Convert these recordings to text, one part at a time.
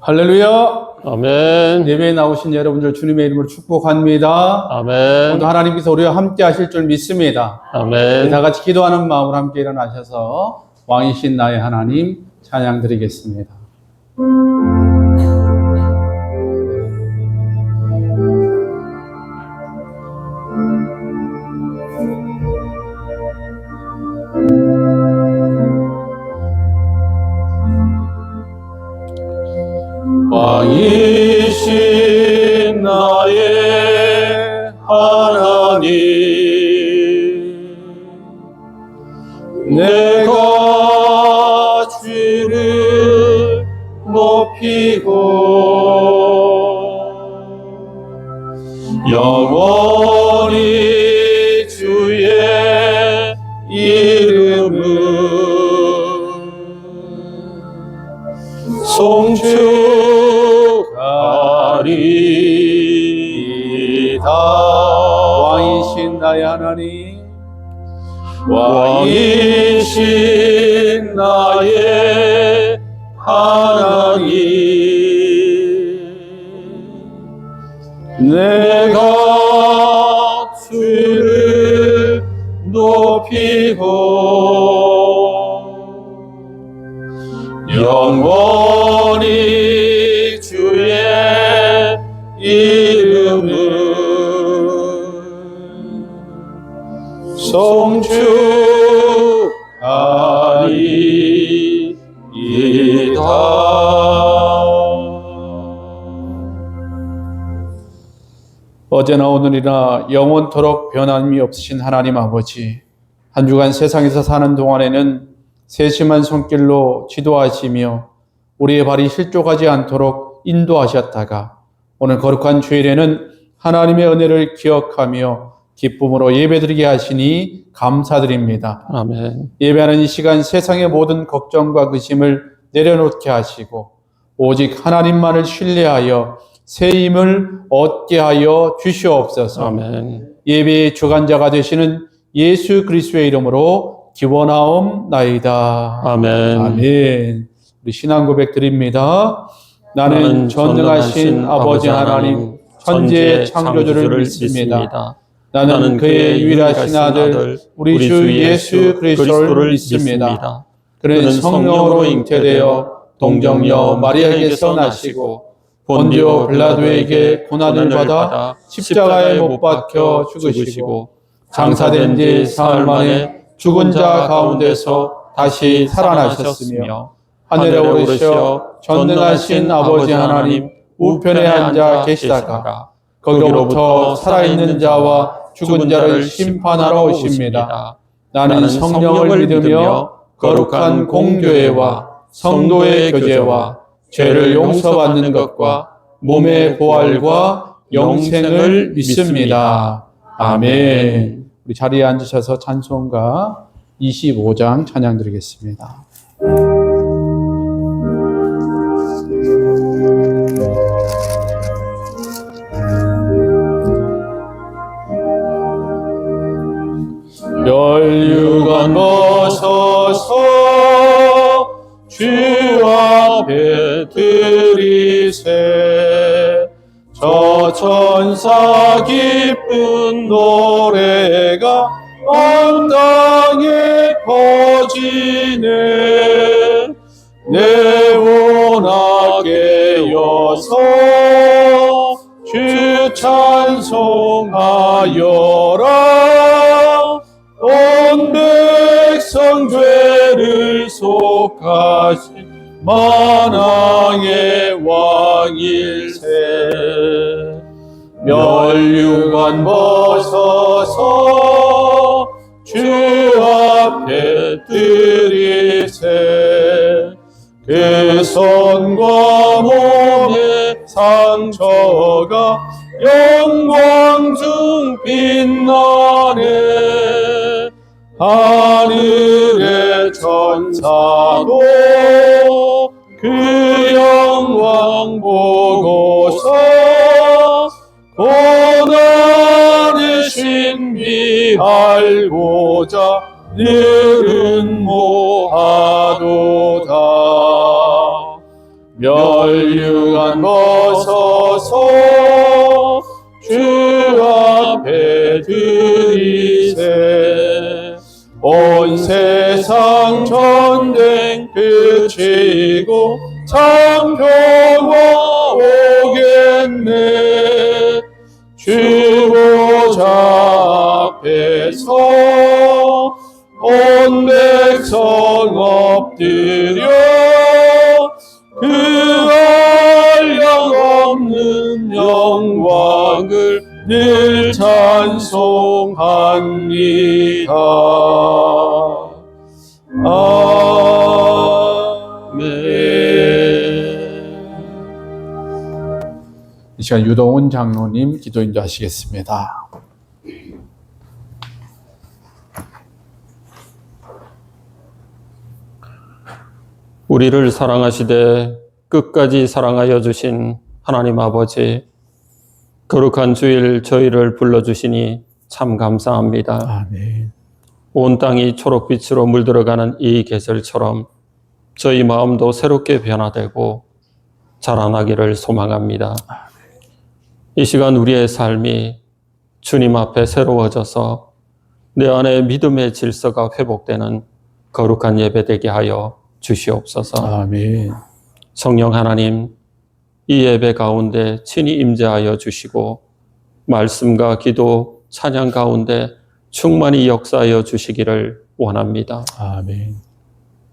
할렐루야. 아멘. 예배에 나오신 여러분들 주님의 이름으로 축복합니다. 아멘. 오늘 하나님께서 우리와 함께 하실 줄 믿습니다. 아멘. 다 같이 기도하는 마음으로 함께 일어나셔서 왕이신 나의 하나님 찬양 드리겠습니다. 왕이신 나의 하나님, 내가 주를 높이고 영원히 주의 이름을 송축하리이다. 왕이신 나의 하나님, 왕이신 나의 하나님, 내가 주를 높이고 영원히 주의 이름을 송축하리이다. 어제나 오늘이나 영원토록 변함이 없으신 하나님 아버지, 한 주간 세상에서 사는 동안에는 세심한 손길로 지도하시며 우리의 발이 실족하지 않도록 인도하셨다가 오늘 거룩한 주일에는 하나님의 은혜를 기억하며 기쁨으로 예배드리게 하시니 감사드립니다. 아멘. 예배하는 이 시간 세상의 모든 걱정과 근심을 내려놓게 하시고 오직 하나님만을 신뢰하여 새 힘을 얻게 하여 주시옵소서. 아멘. 예배의 주관자가 되시는 예수 그리스도의 이름으로 기원하옵나이다. 아멘. 아멘. 우리 신앙 고백 드립니다. 나는 전능하신 아버지 하나님 천지의 창조주를 믿습니다. 나는 그의 유일하신 아들 우리 주 예수 그리스도를 믿습니다. 그는 성령으로 잉태되어 동정녀 마리아에게서 나시고 본디오 빌라도에게 고난을 받아 십자가에 못 박혀 죽으시고 장사된 지 사흘 만에 죽은 자 가운데서 다시 살아나셨으며 하늘에 오르셔 전능하신 아버지 하나님 우편에 앉아 계시다가 거기로부터 살아있는 자와 죽은 자를 심판하러 오십니다. 나는 성령을 믿으며 거룩한 공교회와 성도의 교제와 죄를 용서받는 것과 몸의 부활과 영생을 믿습니다. 아멘. 우리 자리에 앉으셔서 찬송가 25장 찬양 드리겠습니다. 멸류관 벗어서 주 앞에 드리세. 저 천사 기쁜 노래가 온 땅에 퍼지네. 네온하게 여서 주 찬송하여라. 온 백성 죄를 속하신 만왕의 왕일세. 멸류관 벗어서 주 앞에 드리세. 그 손과 몸의 상처가 영광 중 빛나네. 하늘의 천사도 그 영광 보고서 고난의 신비 알고자 늘은 모하도다. 멸류 세상 전쟁 그치고 참 평화 오겠네. 주보좌 앞에서 온 백성 엎드려 그 한량없는 영광을 늘 찬송합니다. 아멘. 이 시간 유동훈 장로님 기도 인도하시겠습니다. 우리를 사랑하시되 끝까지 사랑하여 주신 하나님 아버지, 거룩한 주일 저희를 불러주시니 참 감사합니다. 아멘. 온 땅이 초록빛으로 물들어가는 이 계절처럼 저희 마음도 새롭게 변화되고 자라나기를 소망합니다. 이 시간 우리의 삶이 주님 앞에 새로워져서 내 안에 믿음의 질서가 회복되는 거룩한 예배되게 하여 주시옵소서. 아멘. 성령 하나님, 이 예배 가운데 친히 임재하여 주시고 말씀과 기도, 찬양 가운데 충만히 역사하여 주시기를 원합니다. 아멘.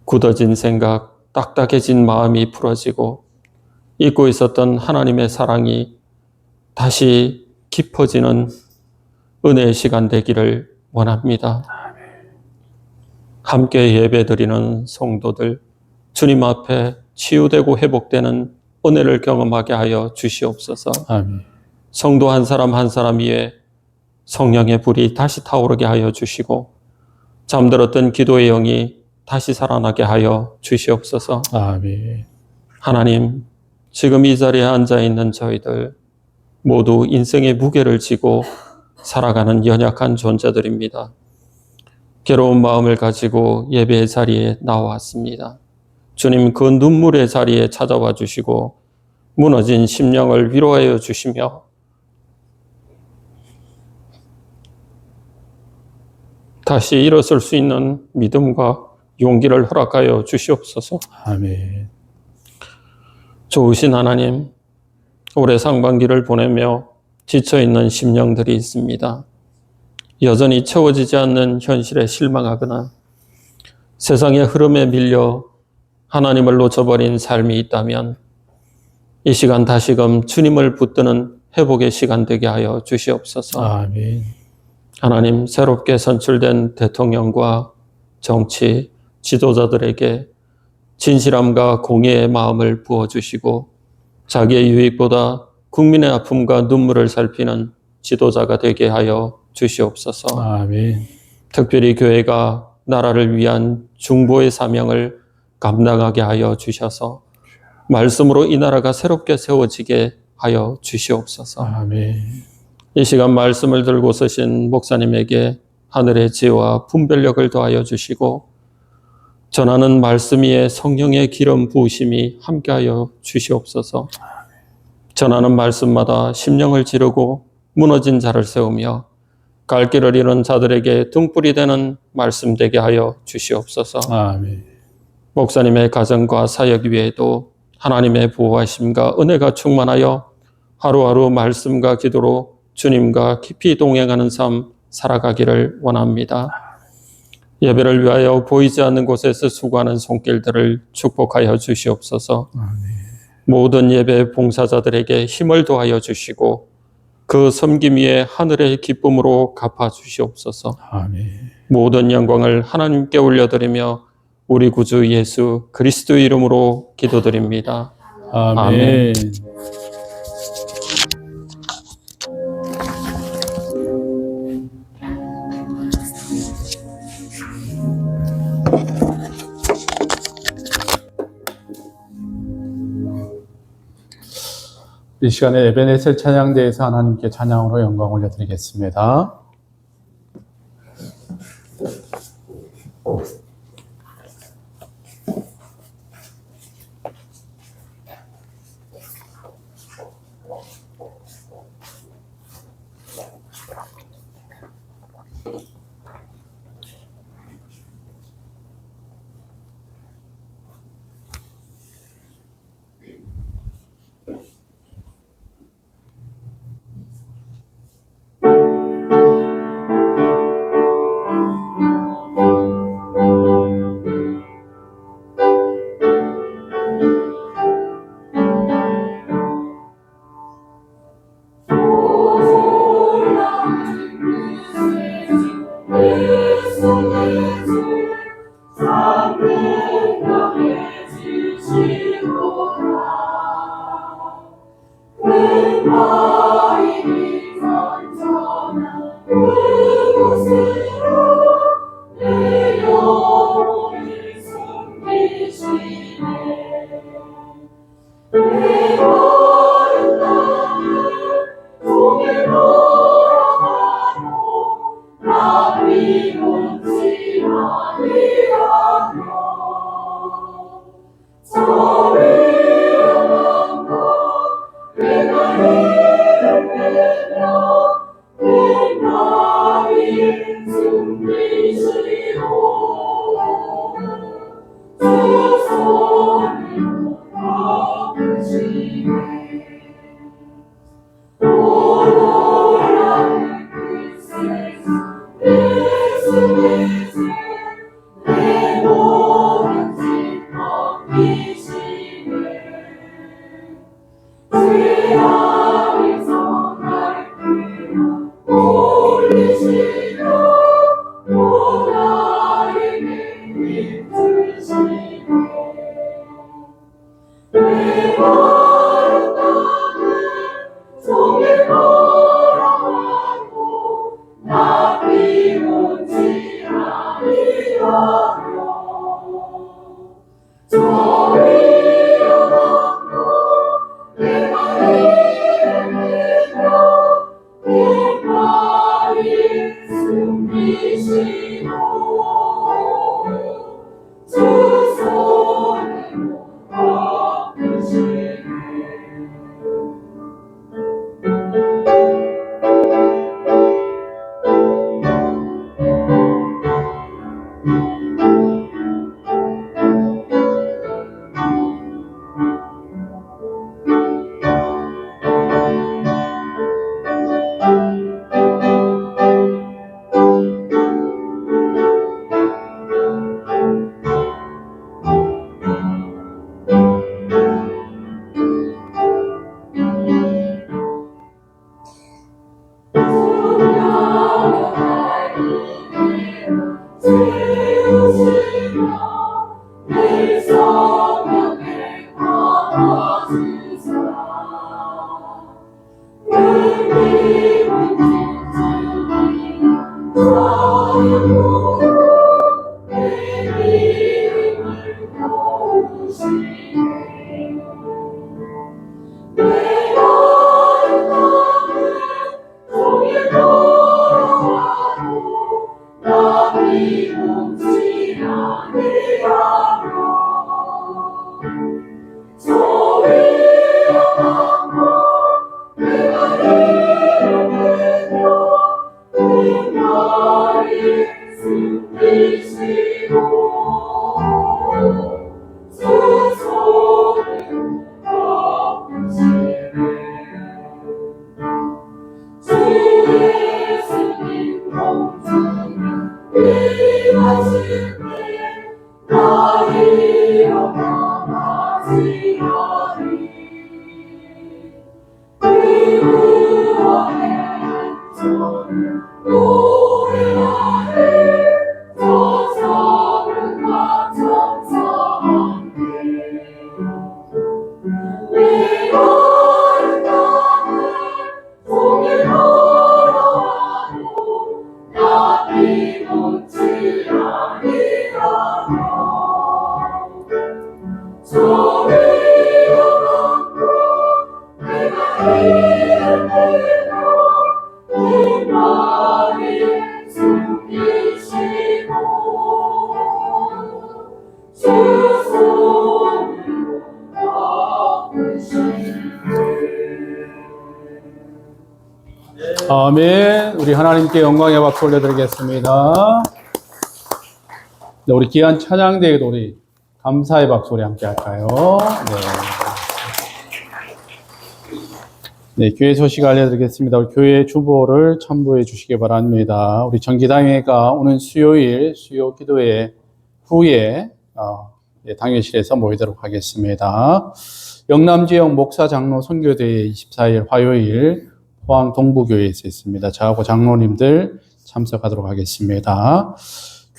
굳어진 생각, 딱딱해진 마음이 풀어지고 잊고 있었던 하나님의 사랑이 다시 깊어지는 은혜의 시간 되기를 원합니다. 함께 예배드리는 성도들, 주님 앞에 치유되고 회복되는 은혜를 경험하게 하여 주시옵소서. 아멘. 성도 한 사람 한 사람 위에 성령의 불이 다시 타오르게 하여 주시고 잠들었던 기도의 영이 다시 살아나게 하여 주시옵소서. 아멘. 하나님, 지금 이 자리에 앉아있는 저희들 모두 인생의 무게를 지고 살아가는 연약한 존재들입니다. 괴로운 마음을 가지고 예배의 자리에 나왔습니다. 주님, 그 눈물의 자리에 찾아와 주시고 무너진 심령을 위로하여 주시며 다시 일어설 수 있는 믿음과 용기를 허락하여 주시옵소서. 아멘. 좋으신 하나님, 올해 상반기를 보내며 지쳐있는 심령들이 있습니다. 여전히 채워지지 않는 현실에 실망하거나 세상의 흐름에 밀려 하나님을 놓쳐버린 삶이 있다면 이 시간 다시금 주님을 붙드는 회복의 시간 되게 하여 주시옵소서. 아멘. 하나님, 새롭게 선출된 대통령과 정치, 지도자들에게 진실함과 공의의 마음을 부어주시고 자기의 유익보다 국민의 아픔과 눈물을 살피는 지도자가 되게 하여 주시옵소서. 아멘. 특별히 교회가 나라를 위한 중보의 사명을 감당하게 하여 주셔서 말씀으로 이 나라가 새롭게 세워지게 하여 주시옵소서. 아멘. 이 시간 말씀을 들고 서신 목사님에게 하늘의 지혜와 분별력을 더하여 주시고 전하는 말씀 위에 성령의 기름 부으심이 함께하여 주시옵소서. 전하는 말씀마다 심령을 지르고 무너진 자를 세우며 갈 길을 잃은 자들에게 등불이 되는 말씀 되게 하여 주시옵소서. 아멘. 목사님의 가정과 사역 위에도 하나님의 보호하심과 은혜가 충만하여 하루하루 말씀과 기도로 주님과 깊이 동행하는 삶 살아가기를 원합니다. 예배를 위하여 보이지 않는 곳에서 수고하는 손길들을 축복하여 주시옵소서. 모든 예배 봉사자들에게 힘을 더하여 주시고 그 섬김 위에 하늘의 기쁨으로 갚아 주시옵소서. 아멘. 모든 영광을 하나님께 올려드리며 우리 구주 예수 그리스도의 이름으로 기도드립니다. 아멘. 이 시간에 에베네셀 찬양대에서 하나님께 찬양으로 영광 올려드리겠습니다. 아멘. 우리 하나님께 영광의 박수 올려드리겠습니다. 네, 우리 귀한 찬양대회도 우리 감사의 박수 우리 함께 할까요? 네, 교회 소식 알려드리겠습니다. 우리 교회 주보를 첨부해 주시기 바랍니다. 우리 정기당회가 오는 수요일 수요 기도회 후에 당회실에서 모이도록 하겠습니다. 영남 지역 목사 장로 선교대회 24일 화요일 포항 동부교회에서 있습니다. 저하고 장로님들 참석하도록 하겠습니다.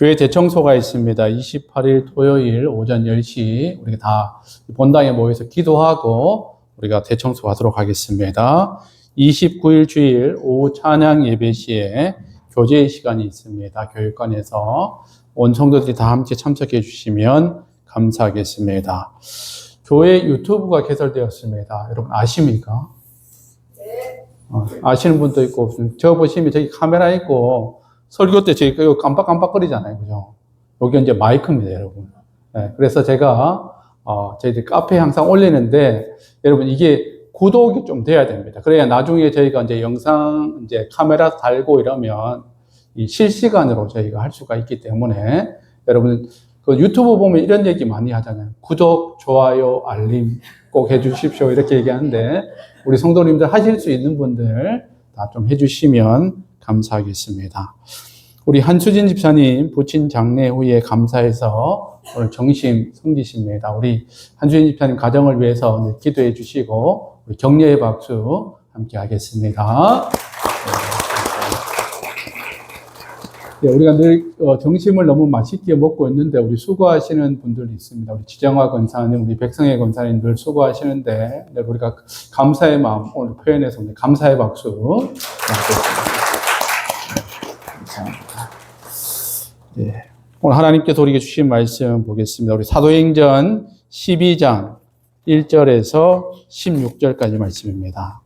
교회 대청소가 있습니다. 28일 토요일 오전 10시 우리가 다 본당에 모여서 기도하고 우리가 대청소하도록 하겠습니다. 29일 주일 오후 찬양 예배 시에 교제 시간이 있습니다. 교육관에서 온 성도들이 다 함께 참석해 주시면 감사하겠습니다. 교회 유튜브가 개설되었습니다. 여러분 아십니까? 아시는 분도 있고, 저 보시면 저기 카메라 있고, 설교 때 저기 깜빡깜빡거리잖아요. 그죠? 여기 이제 마이크입니다, 여러분. 네, 그래서 제가, 저희들 카페에 항상 올리는데, 여러분 이게 구독이 좀 돼야 됩니다. 그래야 나중에 저희가 이제 영상, 이제 카메라 달고 이러면 이 실시간으로 저희가 할 수가 있기 때문에, 여러분 그 유튜브 보면 이런 얘기 많이 하잖아요. 구독, 좋아요, 알림 꼭 해주십시오. 이렇게 얘기하는데, 우리 성도님들 하실 수 있는 분들 다 좀 해주시면 감사하겠습니다. 우리 한수진 집사님 부친 장례 후에 감사해서 오늘 정심 섬기십니다. 우리 한수진 집사님 가정을 위해서 기도해 주시고 우리 격려의 박수 함께 하겠습니다. 네, 우리가 늘 점심을 너무 맛있게 먹고 있는데 우리 수고하시는 분들이 있습니다. 우리 지정화 권사님, 우리 백성혜 권사님 늘 수고하시는데 네, 우리가 감사의 마음 오늘 표현해서 감사의 박수. 감사합니다. 네, 오늘 하나님께서 우리에게 주신 말씀 보겠습니다. 우리 사도행전 12장 1절에서 16절까지 말씀입니다.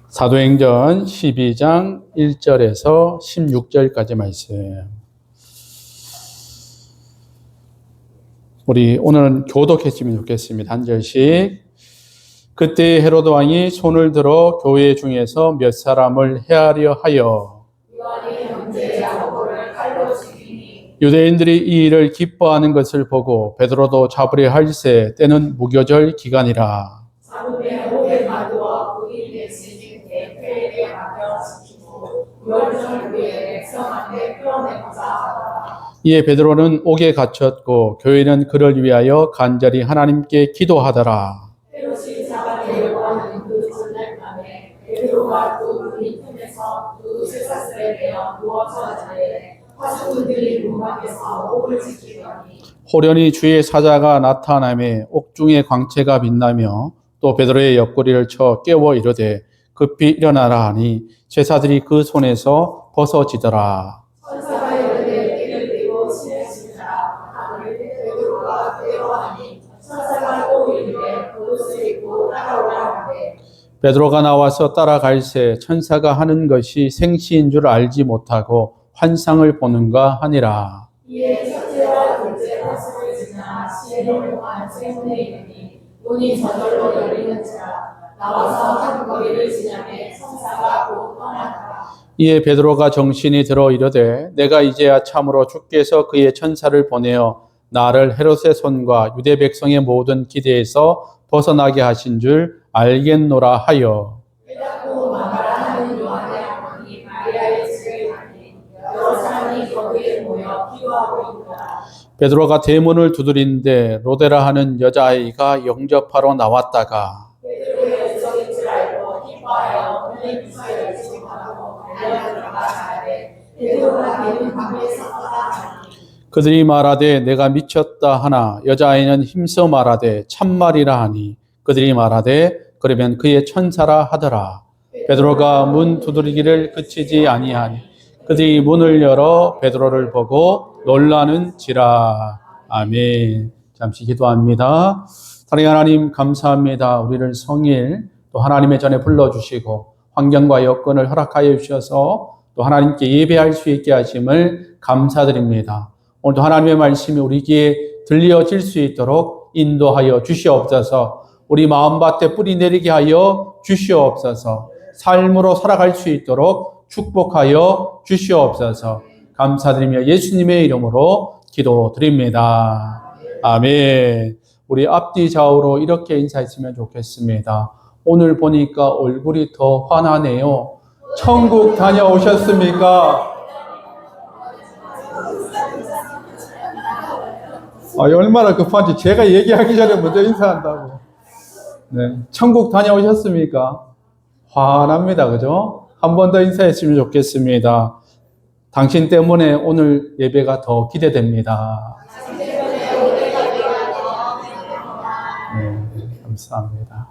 사도행전 12장 1절에서 16절까지 말씀. 우리 오늘은 교독했으면 좋겠습니다. 한 절씩. 그때 헤로드 왕이 손을 들어 교회 중에서 몇 사람을 해하려 하여 유대인들이 이 일을 기뻐하는 것을 보고 베드로도 잡으려 할세 때는 무교절 기간이라. 이에 베드로는 옥에 갇혔고 교회는 그를 위하여 간절히 하나님께 기도하더라. 헤롯이 잡아내려고 하는 그 전날 밤에 베드로가 그 문이 틈에서 그 쇠사슬에 매어 누워서 자는데 화수분들이 문 밖에서 옥을 지키더니 호련히 주의 사자가 나타나매 옥중에 광채가 빛나며 또 베드로의 옆구리를 쳐 깨워 이르되 급히 일어나라 하니 제사들이 그 손에서 벗어지더라. 천사가 이르되 이를 들고 친해지니라 하니 베드로가 깨어하니 천사가 또 이르되 겉옷을 입고 따라오라 하되 베드로가 나와서 따라갈새 천사가 하는 것이 생시인 줄 알지 못하고 환상을 보는가 하니라. 이에 첫째와 둘째 화수를 지나 시내로 동안 세문에 이르니 문이 저절로 열리는지라. 나와서 한 거리를 지나매 천사가 곧 떠나더라. 이에 베드로가 정신이 들어 이르되 내가 이제야 참으로 주께서 그의 천사를 보내어 나를 헤롯의 손과 유대 백성의 모든 기대에서 벗어나게 하신 줄 알겠노라 하여 깨닫고 마가라 하는 요한의 어머니 마리아의 집에 가니 여러 사람이 거기에 모여 기도하고 있더라. 베드로가 대문을 두드리는데 로데라 하는 여자아이가 영접하러 나왔다가 그들이 말하되 내가 미쳤다 하나 여자아이는 힘써 말하되 참말이라 하니 그들이 말하되 그러면 그의 천사라 하더라. 베드로가 문 두드리기를 그치지 아니하니 그들이 문을 열어 베드로를 보고 놀라는지라. 아멘. 잠시 기도합니다. 사랑하는 하나님 감사합니다. 우리를 성일 또 하나님의 전에 불러주시고 환경과 여건을 허락하여 주셔서 또 하나님께 예배할 수 있게 하심을 감사드립니다. 오늘도 하나님의 말씀이 우리 귀에 들려질 수 있도록 인도하여 주시옵소서. 우리 마음밭에 뿌리 내리게 하여 주시옵소서. 삶으로 살아갈 수 있도록 축복하여 주시옵소서. 감사드리며 예수님의 이름으로 기도드립니다. 아멘. 우리 앞뒤 좌우로 이렇게 인사했으면 좋겠습니다. 오늘 보니까 얼굴이 더 환하네요. 천국 다녀오셨습니까? 얼마나 급한지 제가 얘기하기 전에 먼저 인사한다고. 네, 천국 다녀오셨습니까? 환합니다. 그죠? 한 번 더 인사했으면 좋겠습니다. 당신 때문에 오늘 예배가 더 기대됩니다. 네, 감사합니다.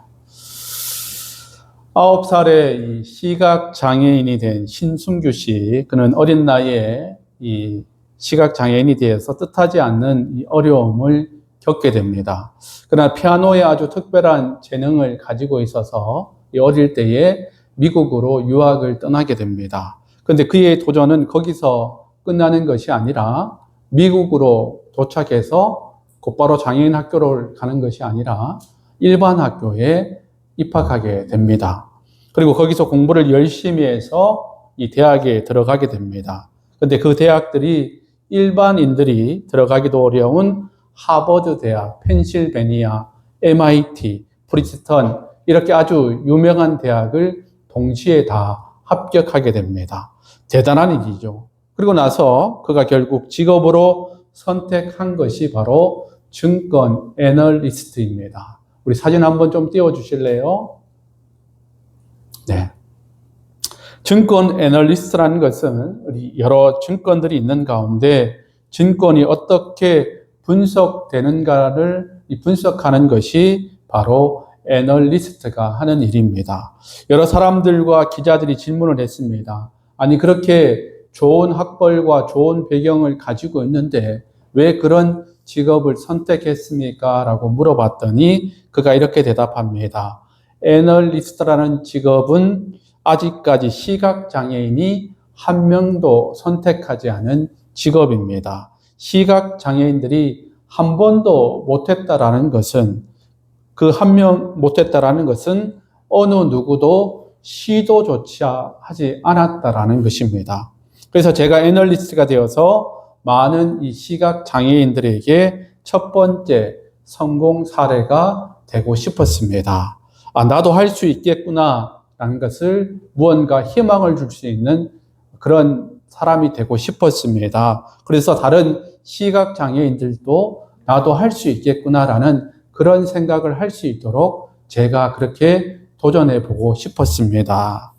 9살에 이 시각 장애인이 된 신순규 씨, 그는 어린 나이에 이 시각 장애인이 되어서 뜻하지 않는 이 어려움을 겪게 됩니다. 그러나 피아노에 아주 특별한 재능을 가지고 있어서 이 어릴 때에 미국으로 유학을 떠나게 됩니다. 그런데 그의 도전은 거기서 끝나는 것이 아니라 미국으로 도착해서 곧바로 장애인 학교를 가는 것이 아니라 일반 학교에 입학하게 됩니다. 그리고 거기서 공부를 열심히 해서 이 대학에 들어가게 됩니다. 그런데 그 대학들이 일반인들이 들어가기도 어려운 하버드 대학, 펜실베니아, MIT, 프린스턴 이렇게 아주 유명한 대학을 동시에 다 합격하게 됩니다. 대단한 일이죠. 그리고 나서 그가 결국 직업으로 선택한 것이 바로 증권 애널리스트입니다. 우리 사진 한번 좀 띄워주실래요? 네. 증권 애널리스트라는 것은 우리 여러 증권들이 있는 가운데 증권이 어떻게 분석되는가를 분석하는 것이 바로 애널리스트가 하는 일입니다. 여러 사람들과 기자들이 질문을 했습니다. 아니, 그렇게 좋은 학벌과 좋은 배경을 가지고 있는데 왜 그런 직업을 선택했습니까? 라고 물어봤더니 그가 이렇게 대답합니다. 애널리스트라는 직업은 아직까지 시각장애인이 한 명도 선택하지 않은 직업입니다. 시각장애인들이 한 번도 못했다라는 것은 그 한 명 못했다라는 것은 어느 누구도 시도조차 하지 않았다라는 것입니다. 그래서 제가 애널리스트가 되어서 많은 이 시각장애인들에게 첫 번째 성공 사례가 되고 싶었습니다. 아, 나도 할 수 있겠구나 라는 것을 무언가 희망을 줄 수 있는 그런 사람이 되고 싶었습니다. 그래서 다른 시각장애인들도 나도 할 수 있겠구나라는 그런 생각을 할 수 있도록 제가 그렇게 도전해 보고 싶었습니다.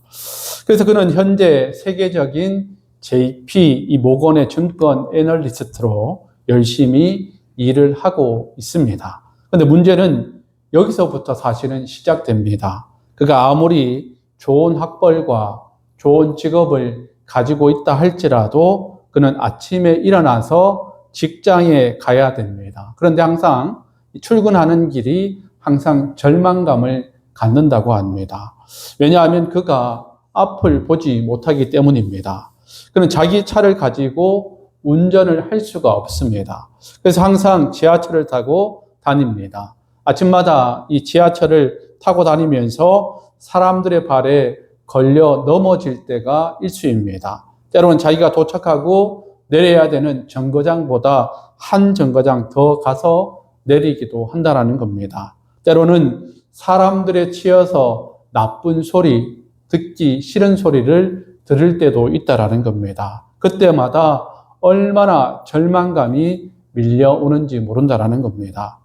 그래서 그는 현재 세계적인 JP, 이 모건의 증권 애널리스트로 열심히 일을 하고 있습니다. 그런데 문제는 여기서부터 사실은 시작됩니다. 그가 아무리 좋은 학벌과 좋은 직업을 가지고 있다 할지라도 그는 아침에 일어나서 직장에 가야 됩니다. 그런데 항상 출근하는 길이 항상 절망감을 갖는다고 합니다. 왜냐하면 그가 앞을 보지 못하기 때문입니다. 그는 자기 차를 가지고 운전을 할 수가 없습니다. 그래서 항상 지하철을 타고 다닙니다. 아침마다 이 지하철을 타고 다니면서 사람들의 발에 걸려 넘어질 때가 일수입니다. 때로는 자기가 도착하고 내려야 되는 정거장보다 한 정거장 더 가서 내리기도 한다는 겁니다. 때로는 사람들에 치여서 나쁜 소리, 듣기 싫은 소리를 들을 때도 있다라는 겁니다. 그때마다 얼마나 절망감이 밀려오는지 모른다라는 겁니다.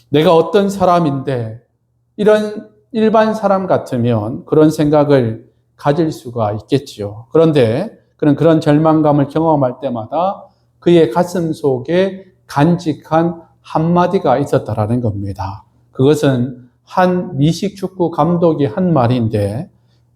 내가 어떤 사람인데 이런 일반 사람 같으면 그런 생각을 가질 수가 있겠지요. 그런데 그는 그런 절망감을 경험할 때마다 그의 가슴 속에 간직한 한마디가 있었다라는 겁니다. 그것은 한 미식축구 감독이 한 말인데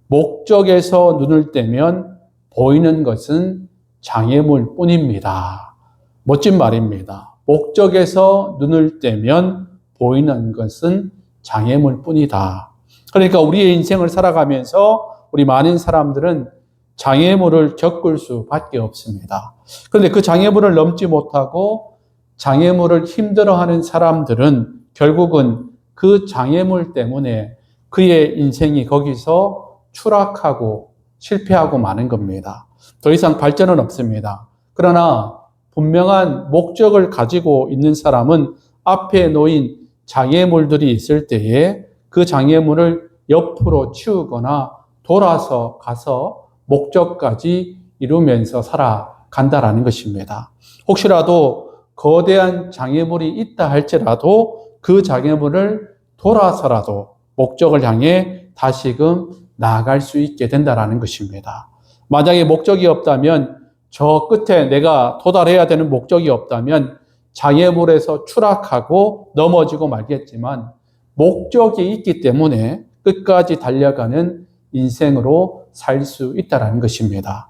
목적에서 눈을 떼면 보이는 것은 장애물 뿐입니다. 멋진 말입니다. 목적에서 눈을 떼면 보이는 것은 장애물 뿐이다. 그러니까 우리의 인생을 살아가면서 우리 많은 사람들은 장애물을 겪을 수밖에 없습니다. 그런데 그 장애물을 넘지 못하고 장애물을 힘들어하는 사람들은 결국은 그 장애물 때문에 그의 인생이 거기서 추락하고 실패하고 마는 겁니다. 더 이상 발전은 없습니다. 그러나 분명한 목적을 가지고 있는 사람은 앞에 놓인 장애물들이 있을 때에 그 장애물을 옆으로 치우거나 돌아서 가서 목적까지 이루면서 살아간다라는 것입니다. 혹시라도 거대한 장애물이 있다 할지라도 그 장애물을 돌아서라도 목적을 향해 다시금 나아갈 수 있게 된다라는 것입니다. 만약에 목적이 없다면 저 끝에 내가 도달해야 되는 목적이 없다면 장애물에서 추락하고 넘어지고 말겠지만 목적이 있기 때문에 끝까지 달려가는 인생으로 살 수 있다는 것입니다.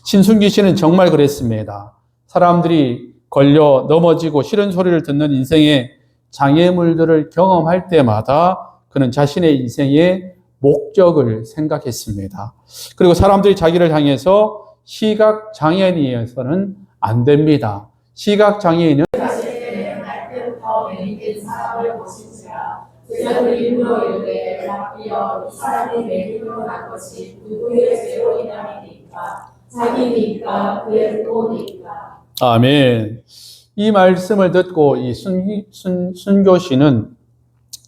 신순기 씨는 정말 그랬습니다. 사람들이 걸려 넘어지고 싫은 소리를 듣는 인생의 장애물들을 경험할 때마다 그는 자신의 인생의 목적을 생각했습니다. 그리고 사람들이 자기를 향해서 시각장애인이어서는 안 됩니다. 시각장애인은 제자들이 일러 이르되 rabbi여 이 사람이 매기로 난 것이 누구의 죄로 인함이니까 자기니까 그의 부모니까. 아멘. 이 말씀을 듣고 이 순교 씨는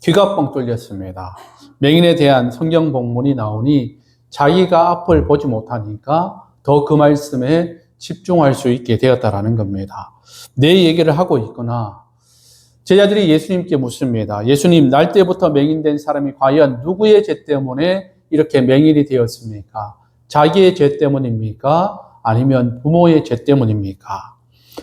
귀가 뻥 뚫렸습니다. 맹인에 대한 성경 본문이 나오니 자기가 앞을 보지 못하니까 더 그 말씀에 집중할 수 있게 되었다라는 겁니다. 내 얘기를 하고 있구나. 제자들이 예수님께 묻습니다. 예수님, 날 때부터 맹인된 사람이 과연 누구의 죄 때문에 이렇게 맹인이 되었습니까? 자기의 죄 때문입니까? 아니면 부모의 죄 때문입니까?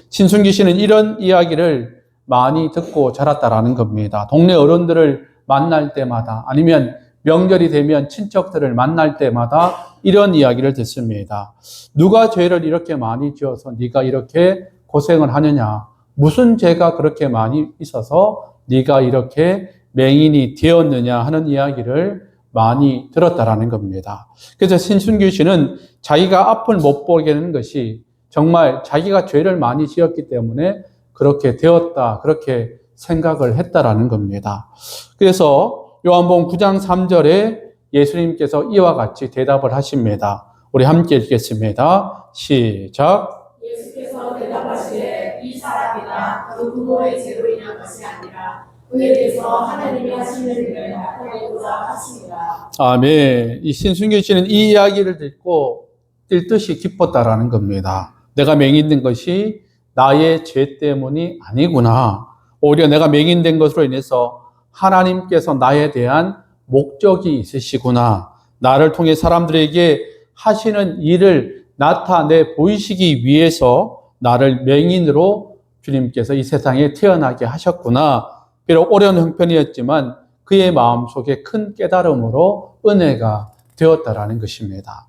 신순기 씨는 이런 이야기를 많이 듣고 자랐다라는 겁니다. 동네 어른들을 만날 때마다 아니면 명절이 되면 친척들을 만날 때마다 이런 이야기를 듣습니다. 누가 죄를 이렇게 많이 지어서 네가 이렇게 고생을 하느냐? 무슨 죄가 그렇게 많이 있어서 네가 이렇게 맹인이 되었느냐 하는 이야기를 많이 들었다라는 겁니다. 그래서 신순규 씨는 자기가 앞을 못 보게 되는 것이 정말 자기가 죄를 많이 지었기 때문에 그렇게 되었다, 그렇게 생각을 했다라는 겁니다. 그래서 요한복음 9장 3절에 예수님께서 이와 같이 대답을 하십니다. 우리 함께 읽겠습니다. 시작. 예수께서 대답하시되 이 사람이나 그 부모의 죄로 인한 것이 아니라 그에 대해서 하나님이 하시는 일을 나타내고자 하십니다. 아멘. 이 신순교 씨는 이 이야기를 듣고 뛸 듯이 기뻤다라는 겁니다. 내가 맹인된 것이 나의 죄 때문이 아니구나. 오히려 내가 맹인된 것으로 인해서 하나님께서 나에 대한 목적이 있으시구나. 나를 통해 사람들에게 하시는 일을 나타내 보이시기 위해서 나를 맹인으로 주님께서 이 세상에 태어나게 하셨구나. 비록 어려운 형편이었지만 그의 마음속에 큰 깨달음으로 은혜가 되었다라는 것입니다.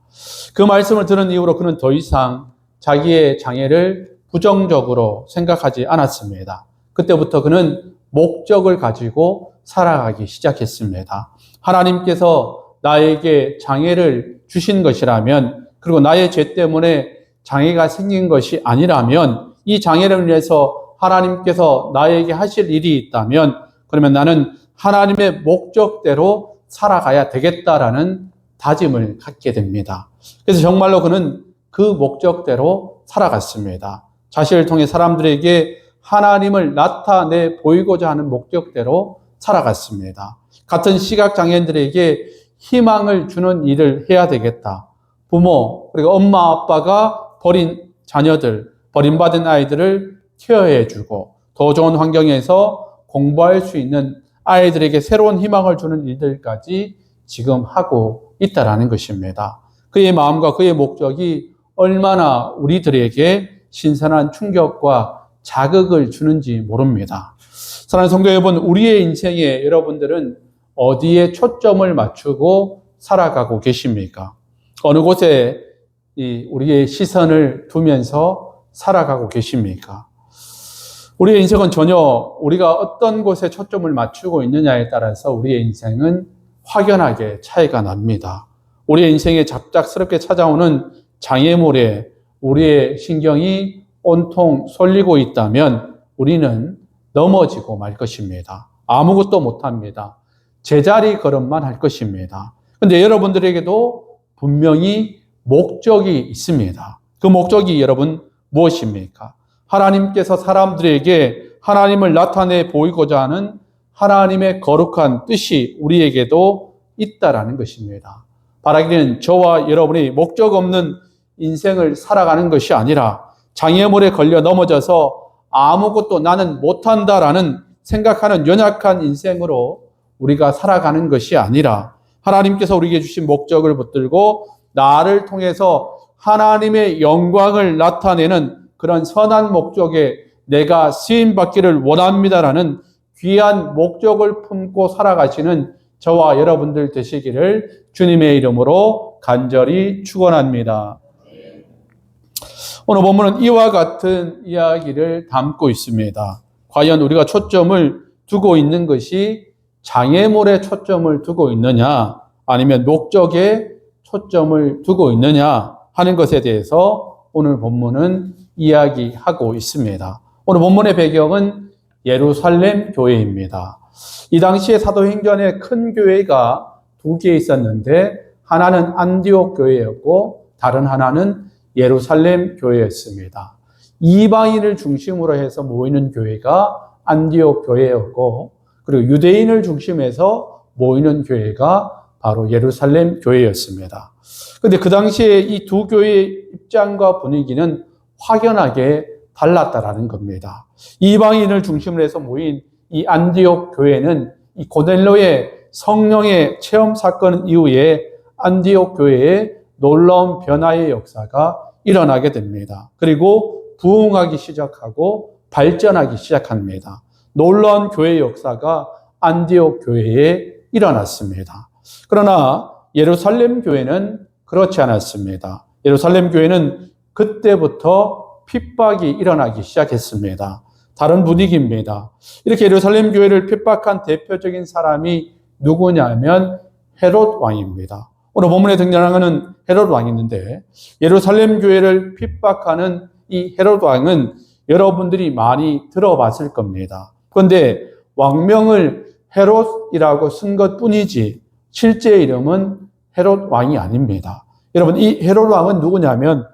그 말씀을 들은 이후로 그는 더 이상 자기의 장애를 부정적으로 생각하지 않았습니다. 그때부터 그는 목적을 가지고 살아가기 시작했습니다. 하나님께서 나에게 장애를 주신 것이라면, 그리고 나의 죄 때문에 장애가 생긴 것이 아니라면, 이 장애를 위해서 하나님께서 나에게 하실 일이 있다면, 그러면 나는 하나님의 목적대로 살아가야 되겠다라는 다짐을 갖게 됩니다. 그래서 정말로 그는 그 목적대로 살아갔습니다. 자신을 통해 사람들에게 하나님을 나타내 보이고자 하는 목적대로 살아갔습니다. 같은 시각장애인들에게 희망을 주는 일을 해야 되겠다. 부모, 그리고 엄마, 아빠가 버린 자녀들, 버림받은 아이들을 케어해주고 더 좋은 환경에서 공부할 수 있는 아이들에게 새로운 희망을 주는 일들까지 지금 하고 있다라는 것입니다. 그의 마음과 그의 목적이 얼마나 우리들에게 신선한 충격과 자극을 주는지 모릅니다. 사랑하는 성도 여러분, 우리의 인생에 여러분들은 어디에 초점을 맞추고 살아가고 계십니까? 어느 곳에 우리의 시선을 두면서 살아가고 계십니까? 우리의 인생은 전혀 우리가 어떤 곳에 초점을 맞추고 있느냐에 따라서 우리의 인생은 확연하게 차이가 납니다. 우리의 인생에 갑작스럽게 찾아오는 장애물에 우리의 신경이 온통 쏠리고 있다면 우리는 넘어지고 말 것입니다. 아무것도 못합니다. 제자리 걸음만 할 것입니다. 그런데 여러분들에게도 분명히 목적이 있습니다. 그 목적이 여러분 무엇입니까? 하나님께서 사람들에게 하나님을 나타내 보이고자 하는 하나님의 거룩한 뜻이 우리에게도 있다라는 것입니다. 바라기는 저와 여러분이 목적 없는 인생을 살아가는 것이 아니라 장애물에 걸려 넘어져서 아무것도 나는 못한다라는 생각하는 연약한 인생으로 우리가 살아가는 것이 아니라 하나님께서 우리에게 주신 목적을 붙들고 나를 통해서 하나님의 영광을 나타내는 그런 선한 목적에 내가 쓰임받기를 원합니다라는 귀한 목적을 품고 살아가시는 저와 여러분들 되시기를 주님의 이름으로 간절히 축원합니다. 오늘 본문은 이와 같은 이야기를 담고 있습니다. 과연 우리가 초점을 두고 있는 것이 장애물에 초점을 두고 있느냐, 아니면 목적에 초점을 두고 있느냐 하는 것에 대해서 오늘 본문은 이야기하고 있습니다. 오늘 본문의 배경은 예루살렘 교회입니다. 이 당시에 사도행전에 큰 교회가 두 개 있었는데 하나는 안디옥 교회였고 다른 하나는 예루살렘 교회였습니다. 이방인을 중심으로 해서 모이는 교회가 안디옥 교회였고, 그리고 유대인을 중심해서 모이는 교회가 바로 예루살렘 교회였습니다. 그런데 그 당시에 이 두 교회의 입장과 분위기는 확연하게 달랐다라는 겁니다. 이방인을 중심으로 해서 모인 이 안디옥 교회는 이 고넬료의 성령의 체험 사건 이후에 안디옥 교회에 놀라운 변화의 역사가 일어나게 됩니다. 그리고 부흥하기 시작하고 발전하기 시작합니다. 놀라운 교회 역사가 안디옥 교회에 일어났습니다. 그러나 예루살렘 교회는 그렇지 않았습니다. 예루살렘 교회는 그때부터 핍박이 일어나기 시작했습니다. 다른 분위기입니다. 이렇게 예루살렘 교회를 핍박한 대표적인 사람이 누구냐면 헤롯 왕입니다. 오늘 본문에 등장하는 헤롯 왕이 있는데, 예루살렘 교회를 핍박하는 이 헤롯 왕은 여러분들이 많이 들어봤을 겁니다. 그런데 왕명을 헤롯이라고 쓴 것뿐이지 실제 이름은 헤롯 왕이 아닙니다. 여러분, 이 헤롯 왕은 누구냐면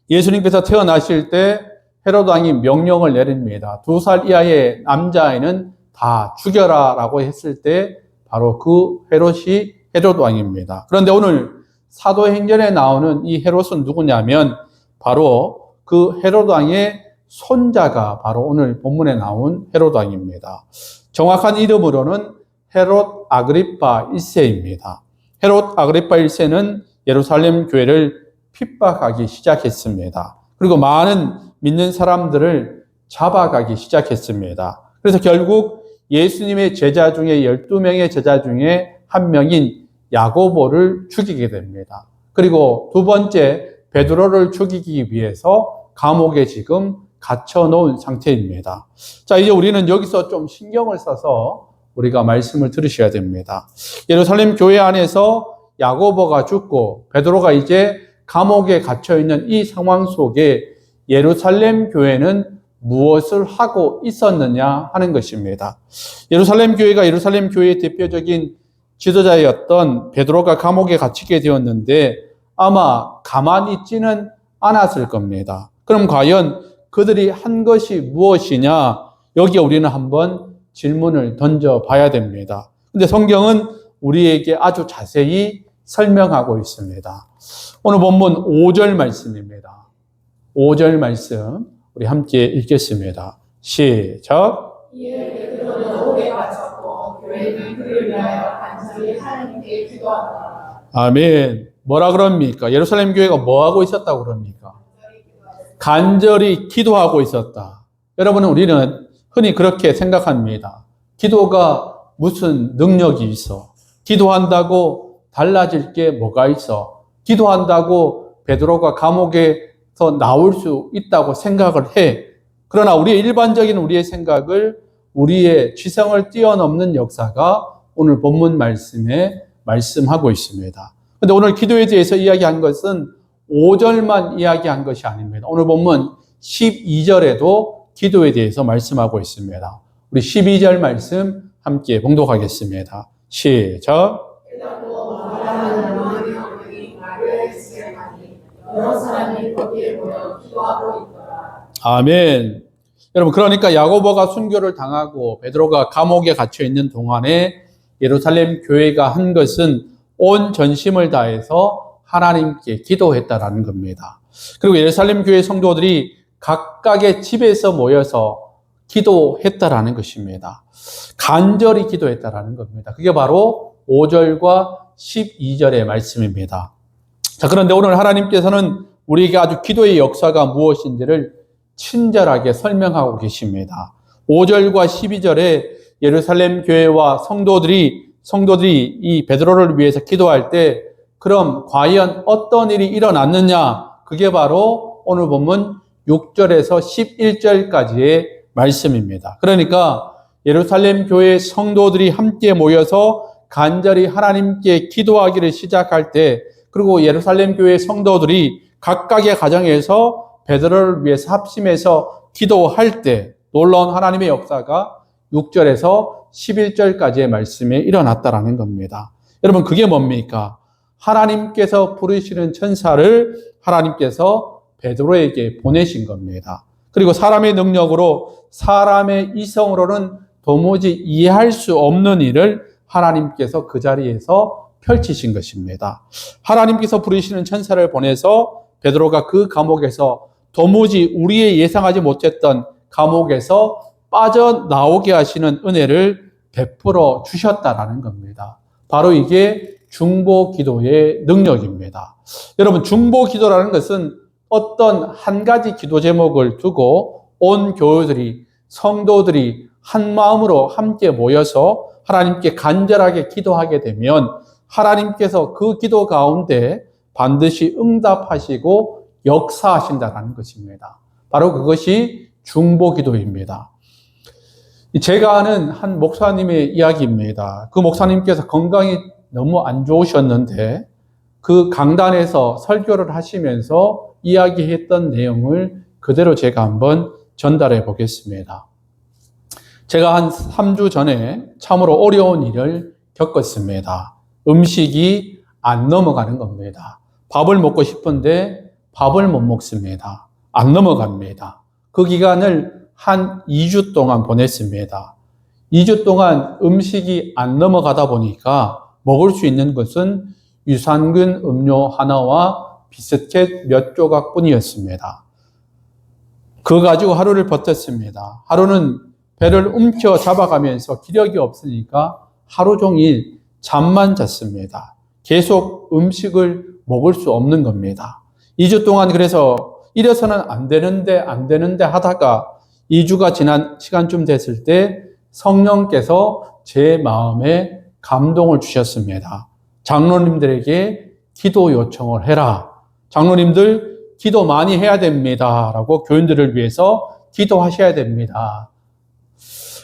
예수님께서 태어나실 때 헤롯 왕이 명령을 내립니다. 2살 이하의 남자아이는 다 죽여라라고 했을 때 바로 그 헤롯이 헤롯 왕입니다. 그런데 오늘 사도행전에 나오는 이 헤롯은 누구냐면 바로 그 헤롯 왕의 손자가 바로 오늘 본문에 나온 헤롯 왕입니다. 정확한 이름으로는 헤롯 아그리파 1세입니다. 헤롯 아그리파 1세는 예루살렘 교회를 핍박하기 시작했습니다. 그리고 많은 믿는 사람들을 잡아가기 시작했습니다. 그래서 결국 예수님의 제자 중에 12명의 제자 중에 한 명인 야고보를 죽이게 됩니다. 그리고 두 번째 베드로를 죽이기 위해서 감옥에 지금 갇혀 놓은 상태입니다. 자, 이제 우리는 여기서 좀 신경을 써서 우리가 말씀을 들으셔야 됩니다. 예루살렘 교회 안에서 야고보가 죽고 베드로가 이제 감옥에 갇혀 있는 이 상황 속에 예루살렘 교회는 무엇을 하고 있었느냐 하는 것입니다. 예루살렘 교회가 예루살렘 교회의 대표적인 지도자였던 베드로가 감옥에 갇히게 되었는데 아마 가만히 있지는 않았을 겁니다. 그럼 과연 그들이 한 것이 무엇이냐? 여기에 우리는 한번 질문을 던져봐야 됩니다. 근데 성경은 우리에게 아주 자세히 설명하고 있습니다. 오늘 본문 5절 말씀입니다. 5절 말씀 우리 함께 읽겠습니다. 시작. 이에 베드로는 옥에 갇혔고 교회는 그를 위하여 간절히 하나님께 기도하더라. 아멘. 뭐라 그럽니까? 예루살렘 교회가 뭐 하고 있었다고 그럽니까? 간절히 기도하고 있었다. 여러분, 우리는 흔히 그렇게 생각합니다. 기도가 무슨 능력이 있어? 기도한다고 달라질 게 뭐가 있어? 기도한다고 베드로가 감옥에서 나올 수 있다고 생각을 해. 그러나 우리의 일반적인 우리의 생각을 우리의 지성을 뛰어넘는 역사가 오늘 본문 말씀에 말씀하고 있습니다. 그런데 오늘 기도에 대해서 이야기한 것은 5절만 이야기한 것이 아닙니다. 오늘 본문 12절에도 기도에 대해서 말씀하고 있습니다. 우리 12절 말씀 함께 봉독하겠습니다. 시작. 여러 사람이 거기에 모여 기도하고 있더라. 아멘. 여러분, 그러니까 야고보가 순교를 당하고 베드로가 감옥에 갇혀 있는 동안에 예루살렘 교회가 한 것은 온 전심을 다해서 하나님께 기도했다라는 겁니다. 그리고 예루살렘 교회 성도들이 각각의 집에서 모여서 기도했다라는 것입니다. 간절히 기도했다라는 겁니다. 그게 바로 5절과 12절의 말씀입니다. 자, 그런데 오늘 하나님께서는 우리에게 아주 기도의 역사가 무엇인지를 친절하게 설명하고 계십니다. 5절과 12절에 예루살렘 교회와 성도들이 이 베드로를 위해서 기도할 때 그럼 과연 어떤 일이 일어났느냐? 그게 바로 오늘 본문 6절에서 11절까지의 말씀입니다. 그러니까 예루살렘 교회 성도들이 함께 모여서 간절히 하나님께 기도하기를 시작할 때, 그리고 예루살렘 교회 성도들이 각각의 가정에서 베드로를 위해서 합심해서 기도할 때 놀라운 하나님의 역사가 6절에서 11절까지의 말씀에 일어났다라는 겁니다. 여러분, 그게 뭡니까? 하나님께서 부르시는 천사를 하나님께서 베드로에게 보내신 겁니다. 그리고 사람의 능력으로, 사람의 이성으로는 도무지 이해할 수 없는 일을 하나님께서 그 자리에서 펼치신 것입니다. 하나님께서 부르시는 천사를 보내서 베드로가 그 감옥에서 도무지 우리의 예상하지 못했던 감옥에서 빠져나오게 하시는 은혜를 베풀어 주셨다라는 겁니다. 바로 이게 중보 기도의 능력입니다. 여러분, 중보 기도라는 것은 어떤 한 가지 기도 제목을 두고 온 교회들이, 성도들이 한 마음으로 함께 모여서 하나님께 간절하게 기도하게 되면 하나님께서 그 기도 가운데 반드시 응답하시고 역사하신다는 것입니다. 바로 그것이 중보 기도입니다. 제가 아는 한 목사님의 이야기입니다. 그 목사님께서 건강이 너무 안 좋으셨는데 그 강단에서 설교를 하시면서 이야기했던 내용을 그대로 제가 한번 전달해 보겠습니다. 제가 한 3주 전에 참으로 어려운 일을 겪었습니다. 음식이 안 넘어가는 겁니다. 밥을 먹고 싶은데 밥을 못 먹습니다. 안 넘어갑니다. 그 기간을 한 2주 동안 보냈습니다. 2주 동안 음식이 안 넘어가다 보니까 먹을 수 있는 것은 유산균 음료 하나와 비스켓 몇 조각뿐이었습니다. 그거 가지고 하루를 버텼습니다. 하루는 배를 움켜 잡아가면서 기력이 없으니까 하루 종일 잠만 잤습니다. 계속 음식을 먹을 수 없는 겁니다. 2주 동안 그래서 이래서는 안 되는데 하다가 2주가 지난 시간쯤 됐을 때 성령께서 제 마음에 감동을 주셨습니다. 장로님들에게 기도 요청을 해라. 장로님들 기도 많이 해야 됩니다. 라고 교인들을 위해서 기도하셔야 됩니다.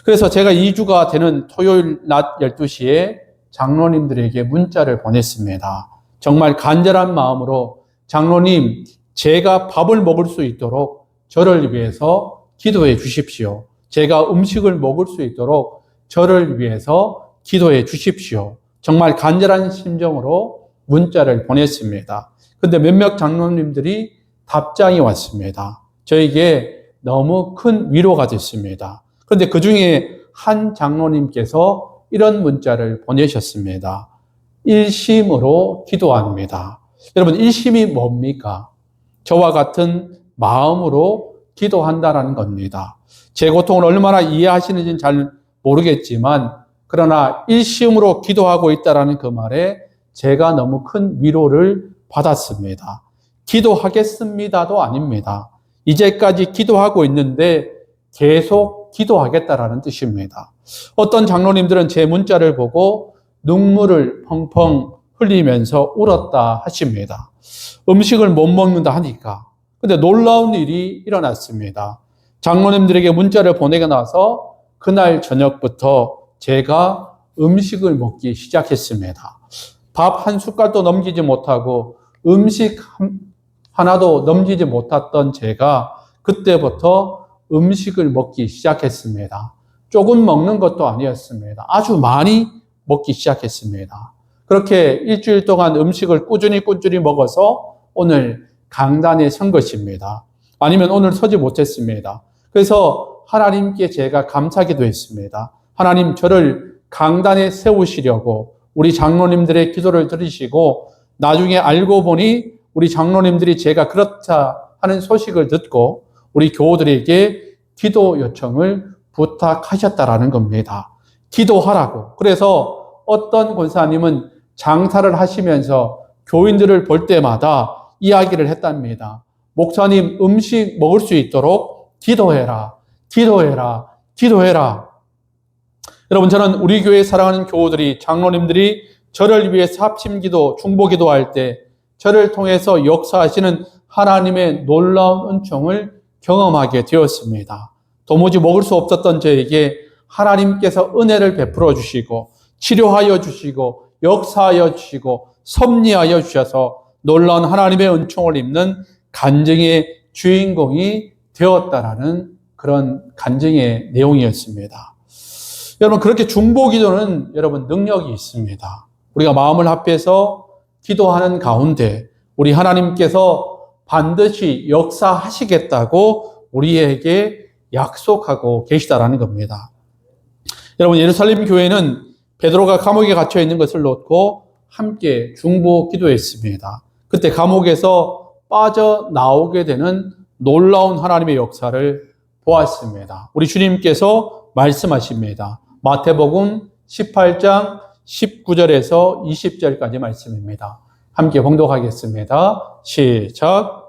그래서 제가 2주가 되는 토요일 낮 12시에 장로님들에게 문자를 보냈습니다. 정말 간절한 마음으로 장로님, 제가 밥을 먹을 수 있도록 저를 위해서 기도해 주십시오. 제가 음식을 먹을 수 있도록 저를 위해서 기도해 주십시오. 정말 간절한 심정으로 문자를 보냈습니다. 근데 몇몇 장로님들이 답장이 왔습니다. 저에게 너무 큰 위로가 됐습니다. 그런데 그 중에 한 장로님께서 이런 문자를 보내셨습니다. 일심으로 기도합니다. 여러분, 일심이 뭡니까? 저와 같은 마음으로 기도한다라는 겁니다. 제 고통을 얼마나 이해하시는지는 잘 모르겠지만, 그러나 일심으로 기도하고 있다라는 그 말에 제가 너무 큰 위로를 받았습니다. 기도하겠습니다도 아닙니다. 이제까지 기도하고 있는데 계속 기도하겠다라는 뜻입니다. 어떤 장로님들은 제 문자를 보고 눈물을 펑펑 흘리면서 울었다 하십니다. 음식을 못 먹는다 하니까. 근데 놀라운 일이 일어났습니다. 장로님들에게 문자를 보내고 나서 그날 저녁부터 제가 음식을 먹기 시작했습니다. 밥 한 숟갈도 넘기지 못하고 음식 하나도 넘기지 못했던 제가 그때부터 음식을 먹기 시작했습니다. 조금 먹는 것도 아니었습니다. 아주 많이 먹기 시작했습니다. 그렇게 일주일 동안 음식을 꾸준히 먹어서 오늘 강단에 선 것입니다. 아니면 오늘 서지 못했습니다. 그래서 하나님께 제가 감사기도 했습니다. 하나님, 저를 강단에 세우시려고 우리 장로님들의 기도를 들으시고 나중에 알고 보니 우리 장로님들이 제가 그렇다 하는 소식을 듣고 우리 교우들에게 기도 요청을 부탁하셨다라는 겁니다. 기도하라고. 그래서 어떤 권사님은 장사를 하시면서 교인들을 볼 때마다 이야기를 했답니다. 목사님, 음식 먹을 수 있도록 기도해라, 기도해라, 기도해라. 여러분, 저는 우리 교회 사랑하는 교우들이, 장로님들이 저를 위해서 합심기도, 중보기도할 때 저를 통해서 역사하시는 하나님의 놀라운 은총을 경험하게 되었습니다. 도무지 먹을 수 없었던 저에게 하나님께서 은혜를 베풀어 주시고 치료하여 주시고 역사하여 주시고 섭리하여 주셔서 놀라운 하나님의 은총을 입는 간증의 주인공이 되었다라는 그런 간증의 내용이었습니다. 여러분, 그렇게 중보기도는 여러분 능력이 있습니다. 우리가 마음을 합해서 기도하는 가운데 우리 하나님께서 반드시 역사하시겠다고 우리에게 약속하고 계시다라는 겁니다. 여러분, 예루살렘 교회는 베드로가 감옥에 갇혀 있는 것을 놓고 함께 중보 기도했습니다. 그때 감옥에서 빠져나오게 되는 놀라운 하나님의 역사를 보았습니다. 우리 주님께서 말씀하십니다. 마태복음 18장 19절에서 20절까지 말씀입니다. 함께 봉독하겠습니다. 시작.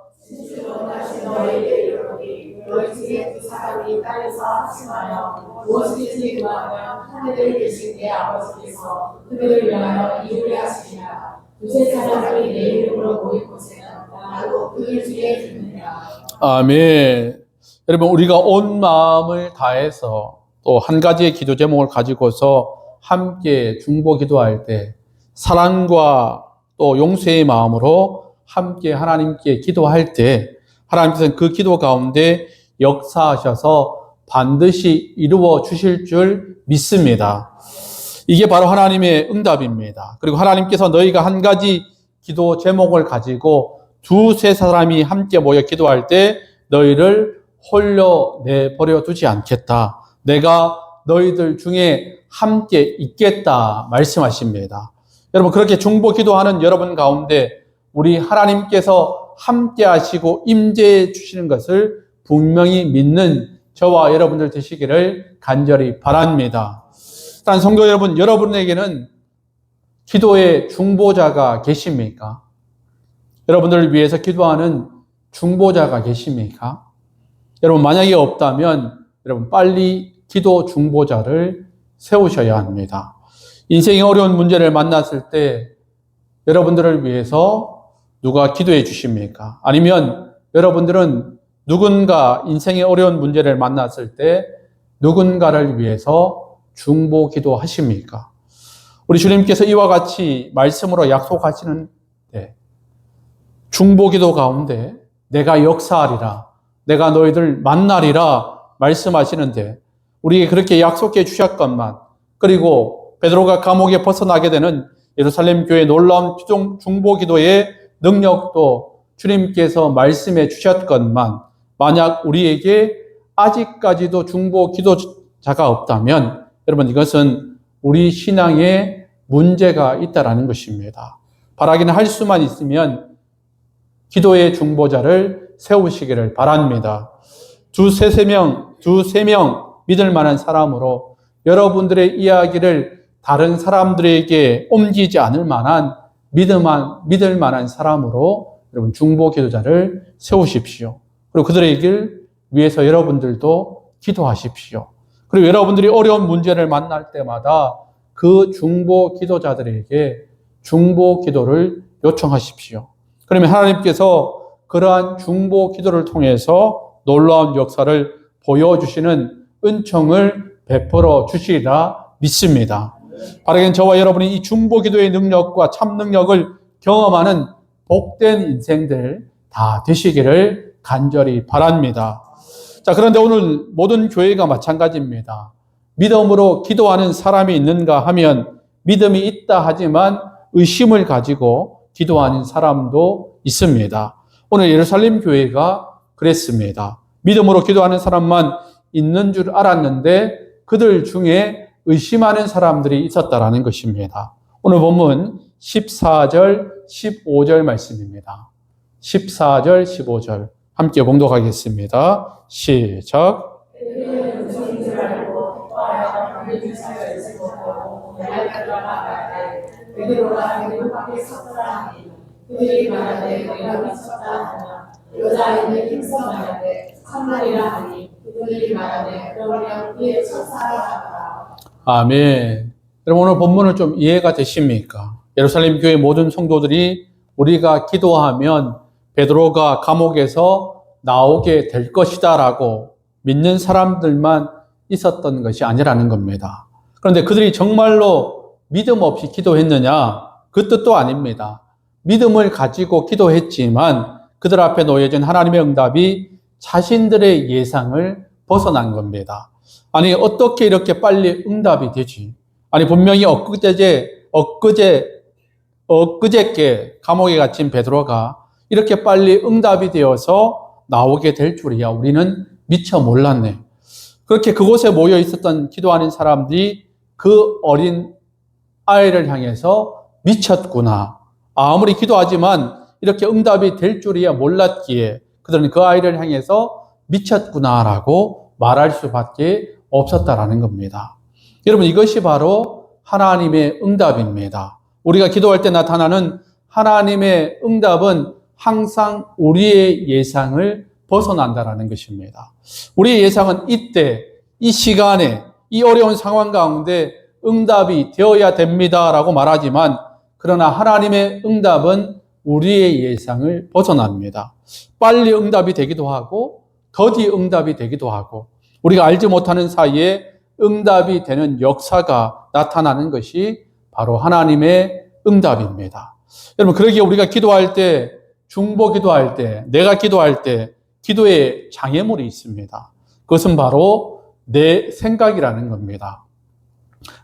너희 중에 두 사람이 땅에서 합심하여 무엇이든지 구하면 하늘에 계신 내 아버지께서 그들을 위하여 이루게 하시리라. 두세 사람이 내 이름으로 모인 곳에는 나도 그들 중에 있느니라. 아멘. 여러분, 우리가 온 마음을 다해서 또 한 가지의 기도 제목을 가지고서 함께 중보 기도할 때 사랑과 또 용서의 마음으로 함께 하나님께 기도할 때 하나님께서는 그 기도 가운데 역사하셔서 반드시 이루어 주실 줄 믿습니다. 이게 바로 하나님의 응답입니다. 그리고 하나님께서 너희가 한 가지 기도 제목을 가지고 두세 사람이 함께 모여 기도할 때 너희를 홀려 내버려 두지 않겠다. 내가 너희들 중에 함께 있겠다 말씀하십니다. 여러분, 그렇게 중보 기도하는 여러분 가운데 우리 하나님께서 함께 하시고 임재해 주시는 것을 분명히 믿는 저와 여러분들 되시기를 간절히 바랍니다. 일단 성도 여러분, 여러분에게는 기도의 중보자가 계십니까? 여러분들을 위해서 기도하는 중보자가 계십니까? 여러분, 만약에 없다면 여러분 빨리 기도 중보자를 세우셔야 합니다. 인생의 어려운 문제를 만났을 때 여러분들을 위해서 누가 기도해 주십니까? 아니면 여러분들은 누군가 인생의 어려운 문제를 만났을 때 누군가를 위해서 중보 기도하십니까? 우리 주님께서 이와 같이 말씀으로 약속하시는데 중보 기도 가운데 내가 역사하리라, 내가 너희들 만나리라 말씀하시는데 우리에게 그렇게 약속해 주셨건만, 그리고 베드로가 감옥에 벗어나게 되는 예루살렘 교회의 놀라운 중보 기도의 능력도 주님께서 말씀해 주셨건만, 만약 우리에게 아직까지도 중보 기도자가 없다면 여러분, 이것은 우리 신앙에 문제가 있다라는 것입니다. 바라기는 할 수만 있으면 기도의 중보자를 세우시기를 바랍니다. 두세 명 믿을 만한 사람으로 여러분들의 이야기를 다른 사람들에게 옮기지 않을 만한 믿을 만한 사람으로 여러분 중보 기도자를 세우십시오. 그리고 그들에게 위해서 여러분들도 기도하십시오. 그리고 여러분들이 어려운 문제를 만날 때마다 그 중보 기도자들에게 중보 기도를 요청하십시오. 그러면 하나님께서 그러한 중보 기도를 통해서 놀라운 역사를 보여주시는 은총을 베풀어 주시리라 믿습니다. 바라기는 저와 여러분이 이 중보 기도의 능력과 참 능력을 경험하는 복된 인생들 다 되시기를 간절히 바랍니다. 자, 그런데 오늘 모든 교회가 마찬가지입니다. 믿음으로 기도하는 사람이 있는가 하면 믿음이 있다 하지만 의심을 가지고 기도하는 사람도 있습니다. 오늘 예루살렘 교회가 그랬습니다. 믿음으로 기도하는 사람만 있는 줄 알았는데 그들 중에 의심하는 사람들이 있었다라는 것입니다. 오늘 본문 14절, 15절 말씀입니다. 14절, 15절 함께 봉독하겠습니다. 시작. 그들이 말하되 우리가 미쳤다 하나 여자아이는 힘써 말하되 참말이라 하니 그들이 말하되 그러면 그의 천사라 하더라. 아멘. 여러분 오늘 본문을 좀 이해가 되십니까? 예루살렘 교회 모든 성도들이 우리가 기도하면 베드로가 감옥에서 나오게 될 것이다라고 믿는 사람들만 있었던 것이 아니라는 겁니다. 그런데 그들이 정말로 믿음 없이 기도했느냐? 그 뜻도 아닙니다. 믿음을 가지고 기도했지만 그들 앞에 놓여진 하나님의 응답이 자신들의 예상을 벗어난 겁니다. 아니 어떻게 이렇게 빨리 응답이 되지? 아니 분명히 엊그저께 감옥에 갇힌 베드로가 이렇게 빨리 응답이 되어서 나오게 될 줄이야 우리는 미처 몰랐네. 그렇게 그곳에 모여 있었던 기도하는 사람들이 그 어린 아이를 향해서 미쳤구나. 아무리 기도하지만 이렇게 응답이 될 줄이야 몰랐기에 그들은 그 아이를 향해서 미쳤구나라고 말할 수밖에 없었다라는 겁니다. 여러분 이것이 바로 하나님의 응답입니다. 우리가 기도할 때 나타나는 하나님의 응답은 항상 우리의 예상을 벗어난다라는 것입니다. 우리의 예상은 이때, 이 시간에, 이 어려운 상황 가운데 응답이 되어야 됩니다라고 말하지만 그러나 하나님의 응답은 우리의 예상을 벗어납니다. 빨리 응답이 되기도 하고 더디 응답이 되기도 하고 우리가 알지 못하는 사이에 응답이 되는 역사가 나타나는 것이 바로 하나님의 응답입니다. 여러분 그러기에 우리가 기도할 때 중보 기도할 때 내가 기도할 때 기도에 장애물이 있습니다. 그것은 바로 내 생각이라는 겁니다.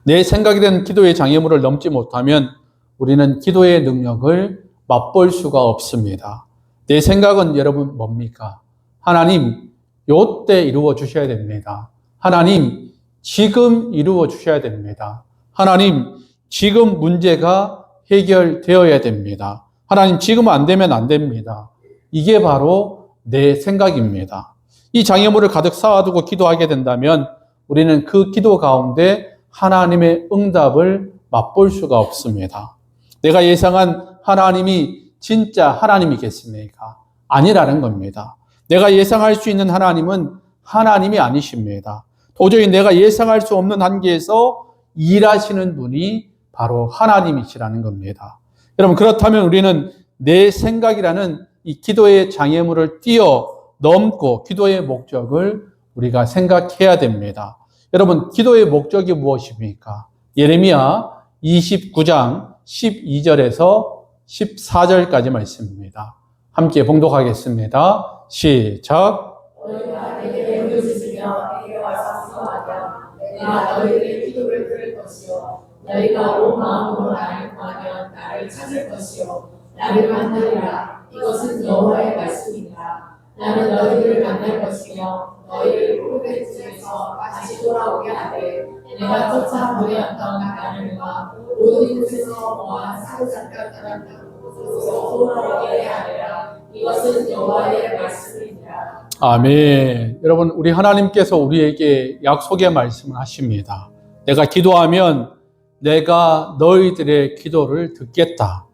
내 생각이 된 기도의 장애물을 넘지 못하면 우리는 기도의 능력을 맛볼 수가 없습니다. 내 생각은 여러분 뭡니까? 하나님, 요때 이루어 주셔야 됩니다. 하나님, 지금 이루어 주셔야 됩니다. 하나님, 지금 문제가 해결되어야 됩니다. 하나님, 지금 안 되면 안 됩니다. 이게 바로 내 생각입니다. 이 장애물을 가득 쌓아두고 기도하게 된다면 우리는 그 기도 가운데 하나님의 응답을 맛볼 수가 없습니다. 내가 예상한 하나님이 진짜 하나님이겠습니까? 아니라는 겁니다. 내가 예상할 수 있는 하나님은 하나님이 아니십니다. 도저히 내가 예상할 수 없는 한계에서 일하시는 분이 바로 하나님이시라는 겁니다. 여러분 그렇다면 우리는 내 생각이라는 이 기도의 장애물을 뛰어넘고 기도의 목적을 우리가 생각해야 됩니다. 여러분 기도의 목적이 무엇입니까? 예레미야 29장 12절에서 14절까지 말씀입니다. 함께 봉독하겠습니다. 시작. 너희가 내게 부르짖으며 내게 와서 기도하면 내가 너희들의 기도를 들을 것이요 너희가 온 마음으로 나를 구하면 나를 찾을 것이요 나를 만나리라. 이것은 여호와의 말씀이니라. 나는 너희들을 만날 것이며 너희를 푸르베트에서 다시 돌아오게 하되 내가 쫓아 보내었던 나를과 모든 곳에서 모아 사로잡혔던 곳으로 돌아오게 하리라. 이것은 여호와의 말씀이니라. 아멘. 여러분 우리 하나님께서 우리에게 약속의 말씀을 하십니다. 내가 기도하면 내가 너희들의 기도를 듣겠다.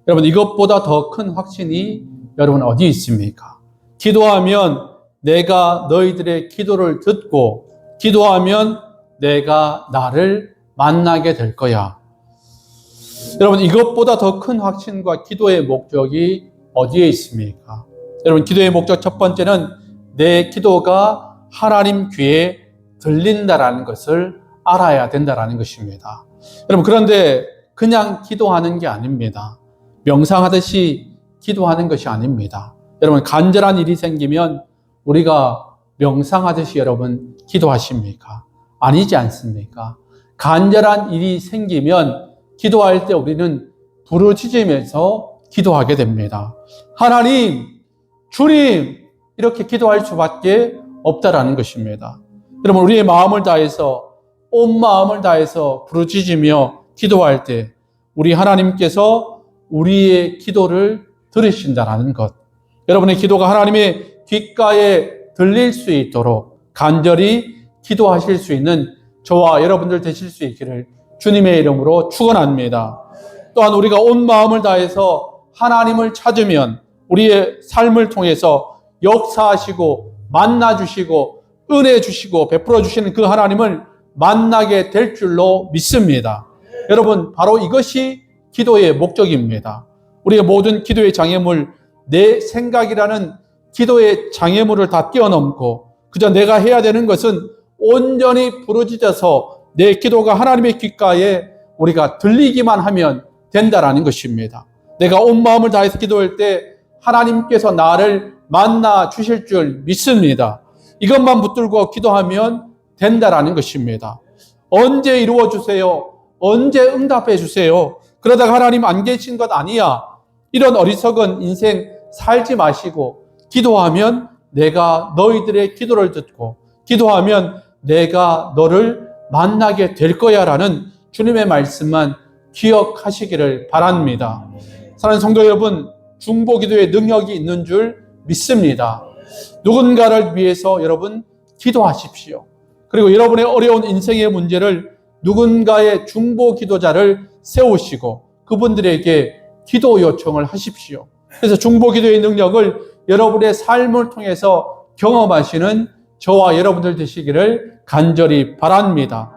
여러분 이것보다 더 큰 확신이 여러분 어디 있습니까? 기도하면 내가 너희들의 기도를 듣고 기도하면 내가 나를 만나게 될 거야. 여러분 이것보다 더 큰 확신과 기도의 목적이 어디에 있습니까? 여러분 기도의 목적 첫 번째는 내 기도가 하나님 귀에 들린다라는 것을 알아야 된다라는 것입니다. 여러분 그런데 그냥 기도하는 게 아닙니다. 명상하듯이 기도하는 것이 아닙니다. 여러분 간절한 일이 생기면 우리가 명상하듯이 여러분 기도하십니까? 아니지 않습니까? 간절한 일이 생기면 기도할 때 우리는 부르짖으면서 기도하게 됩니다. 하나님, 주님 이렇게 기도할 수밖에 없다라는 것입니다. 여러분 우리의 마음을 다해서 온 마음을 다해서 부르짖으며 기도할 때 우리 하나님께서 우리의 기도를 들으신다라는 것. 여러분의 기도가 하나님의 귓가에 들릴 수 있도록 간절히 기도하실 수 있는 저와 여러분들 되실 수 있기를 주님의 이름으로 축원합니다. 또한 우리가 온 마음을 다해서 하나님을 찾으면 우리의 삶을 통해서 역사하시고 만나주시고 은혜 주시고 베풀어 주시는 그 하나님을 만나게 될 줄로 믿습니다. 여러분, 바로 이것이 기도의 목적입니다. 우리의 모든 기도의 장애물, 내 생각이라는 기도의 장애물을 다 뛰어넘고 그저 내가 해야 되는 것은 온전히 부르짖어서 내 기도가 하나님의 귓가에 우리가 들리기만 하면 된다라는 것입니다. 내가 온 마음을 다해서 기도할 때 하나님께서 나를 만나 주실 줄 믿습니다. 이것만 붙들고 기도하면 된다라는 것입니다. 언제 이루어 주세요? 언제 응답해 주세요? 그러다가 하나님 안 계신 것 아니야. 이런 어리석은 인생 살지 마시고 기도하면 내가 너희들의 기도를 듣고 기도하면 내가 너를 만나게 될 거야 라는 주님의 말씀만 기억하시기를 바랍니다. 사랑하는 성도 여러분, 중보기도의 능력이 있는 줄 믿습니다. 누군가를 위해서 여러분 기도하십시오. 그리고 여러분의 어려운 인생의 문제를 누군가의 중보기도자를 세우시고 그분들에게 기도 요청을 하십시오. 그래서 중보기도의 능력을 여러분의 삶을 통해서 경험하시는 저와 여러분들 되시기를 간절히 바랍니다.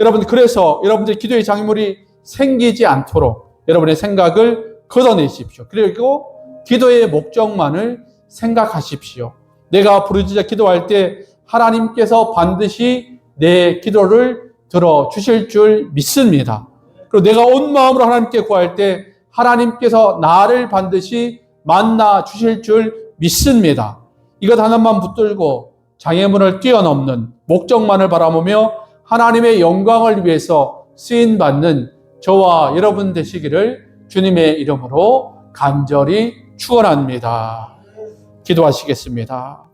여러분, 그래서 여러분들 기도의 장애물이 생기지 않도록 여러분의 생각을 걷어내십시오. 그리고 기도의 목적만을 생각하십시오. 내가 부르짖어 기도할 때 하나님께서 반드시 내 기도를 들어주실 줄 믿습니다. 그리고 내가 온 마음으로 하나님께 구할 때 하나님께서 나를 반드시 만나 주실 줄 믿습니다. 이것 하나만 붙들고 장애물을 뛰어넘는 목적만을 바라보며 하나님의 영광을 위해서 쓰임받는 저와 여러분 되시기를 주님의 이름으로 간절히 축원합니다. 기도하시겠습니다.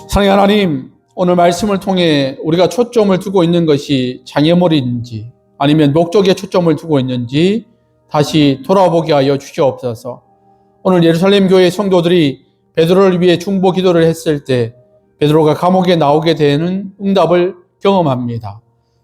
사랑하는 하나님, 오늘 말씀을 통해 우리가 초점을 두고 있는 것이 장애물인지 아니면 목적에 초점을 두고 있는지 다시 돌아보게 하여 주시옵소서. 오늘 예루살렘 교회 성도들이 베드로를 위해 중보 기도를 했을 때 베드로가 감옥에 나오게 되는 응답을 경험합니다.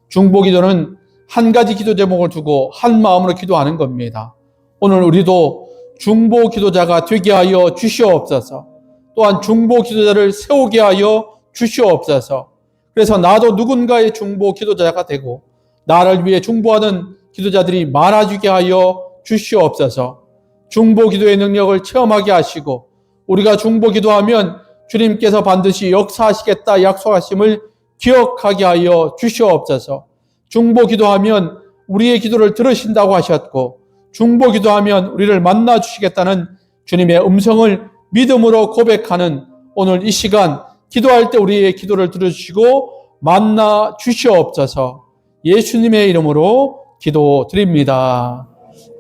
중보 기도는 한 가지 기도 제목을 두고 한 마음으로 기도하는 겁니다. 오늘 우리도 중보 기도자가 되게 하여 주시옵소서. 또한 중보 기도자를 세우게 하여 주시옵소서. 그래서 나도 누군가의 중보 기도자가 되고 나를 위해 중보하는 기도자들이 많아지게 하여 주시옵소서. 중보 기도의 능력을 체험하게 하시고 우리가 중보 기도하면 주님께서 반드시 역사하시겠다 약속하심을 기억하게 하여 주시옵소서. 중보 기도하면 우리의 기도를 들으신다고 하셨고 중보 기도하면 우리를 만나 주시겠다는 주님의 음성을 믿음으로 고백하는 오늘 이 시간 기도할 때 우리의 기도를 들어주시고 만나 주시옵소서. 예수님의 이름으로 기도드립니다.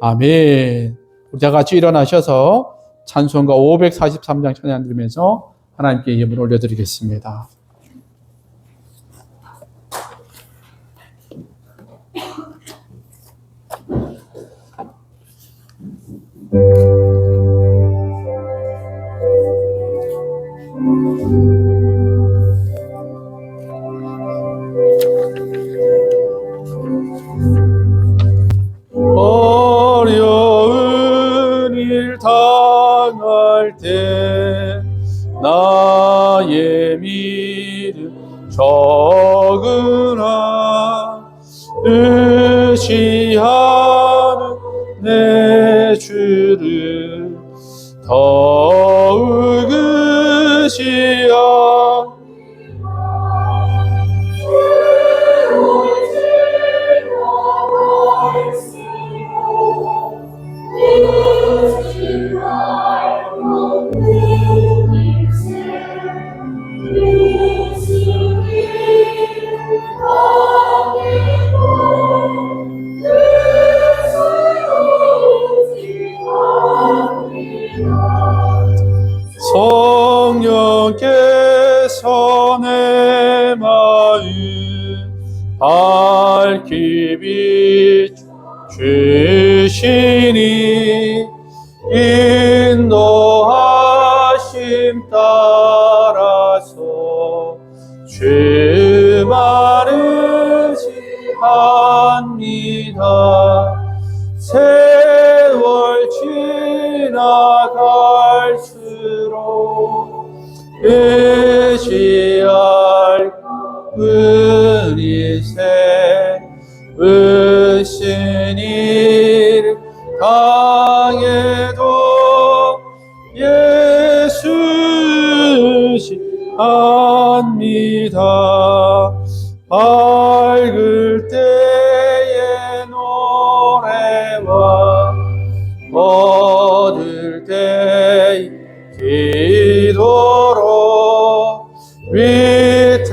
아멘. 우리 다 같이 일어나셔서 찬송가 543장 찬양 드리면서 하나님께 예물 올려드리겠습니다. 어려운 일 당할 때 나의 믿음 적으나 의지하는 내 주를 더욱 의지하는 성령께서 내 마음 밝히 비추시니 인도하심 따라서 주만 의지합니다. 뿐이세 으신 일 당해도 예수시합니다. 밝을 때의 노래와 얻을 때의 기도로 위태할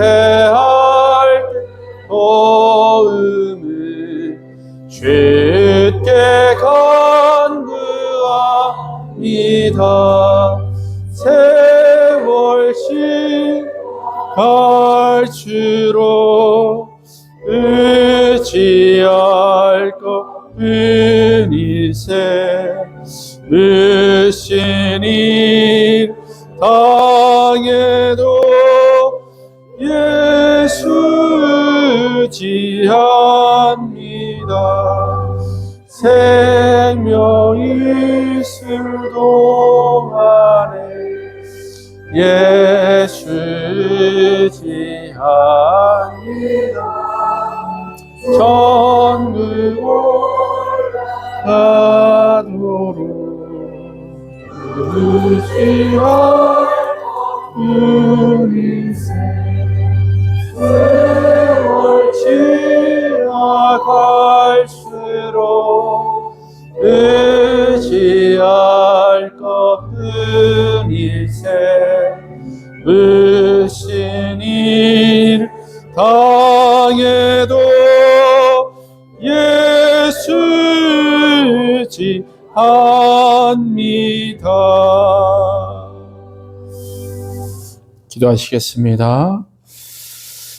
때 도움을 주께 간구합니다. 세월씩 갈수록 의지할 것 뿐이세 으신 일 당해도 예수 지합니다. 생명 있을 동안에 예수 지합니다. 천국 올라가도록 의지할 뿐이세 세월 지나갈수록 의지할 것 뿐이세 으신 일 당해도 예수 지합니다. 기도하시겠습니다.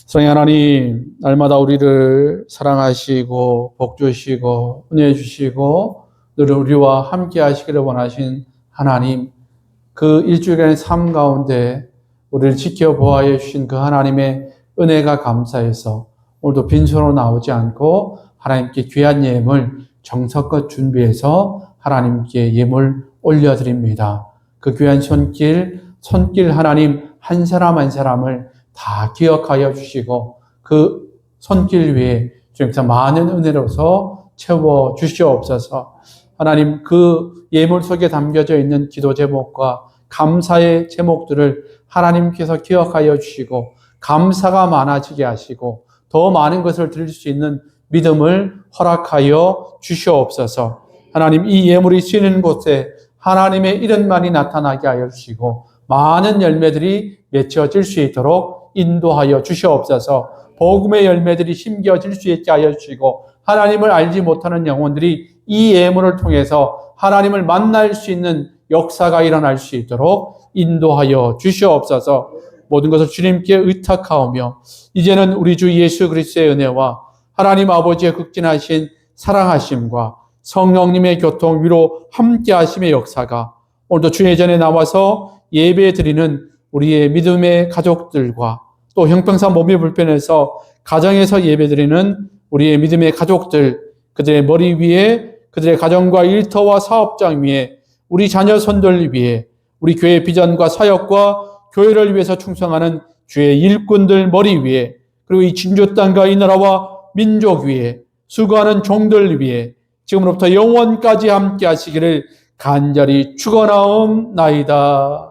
사랑의 하나님, 날마다 우리를 사랑하시고 복 주시고 은혜 주시고 늘 우리와 함께 하시기를 원하신 하나님, 그 일주일간의 삶 가운데 우리를 지켜보아해 주신 그 하나님의 은혜가 감사해서 오늘도 빈손으로 나오지 않고 하나님께 귀한 예물 정성껏 준비해서 하나님께 예물 올려드립니다. 그 귀한 손길 하나님 한 사람 한 사람을 다 기억하여 주시고 그 손길 위에 주님께서 많은 은혜로서 채워 주시옵소서. 하나님, 그 예물 속에 담겨져 있는 기도 제목과 감사의 제목들을 하나님께서 기억하여 주시고 감사가 많아지게 하시고 더 많은 것을 드릴 수 있는 믿음을 허락하여 주시옵소서. 하나님, 이 예물이 쓰이는 곳에 하나님의 이름만이 나타나게 하여 주시고 많은 열매들이 맺혀질 수 있도록 인도하여 주시옵소서. 복음의 열매들이 심겨질 수 있게 하여 주시고 하나님을 알지 못하는 영혼들이 이 예물을 통해서 하나님을 만날 수 있는 역사가 일어날 수 있도록 인도하여 주시옵소서. 모든 것을 주님께 의탁하오며 이제는 우리 주 예수 그리스도의 은혜와 하나님 아버지의 극진하신 사랑하심과 성령님의 교통 위로 함께 하심의 역사가 오늘도 주의 전에 나와서 예배 드리는 우리의 믿음의 가족들과 또 형평상 몸이 불편해서 가정에서 예배 드리는 우리의 믿음의 가족들, 그들의 머리 위에, 그들의 가정과 일터와 사업장 위에, 우리 자녀 손들 위에, 우리 교회 비전과 사역과 교회를 위해서 충성하는 주의 일꾼들 머리 위에, 그리고 이 진주 땅과 이 나라와 민족 위에, 수고하는 종들 위에 지금으로부터 영원까지 함께 하시기를 간절히 축원하옵나이다.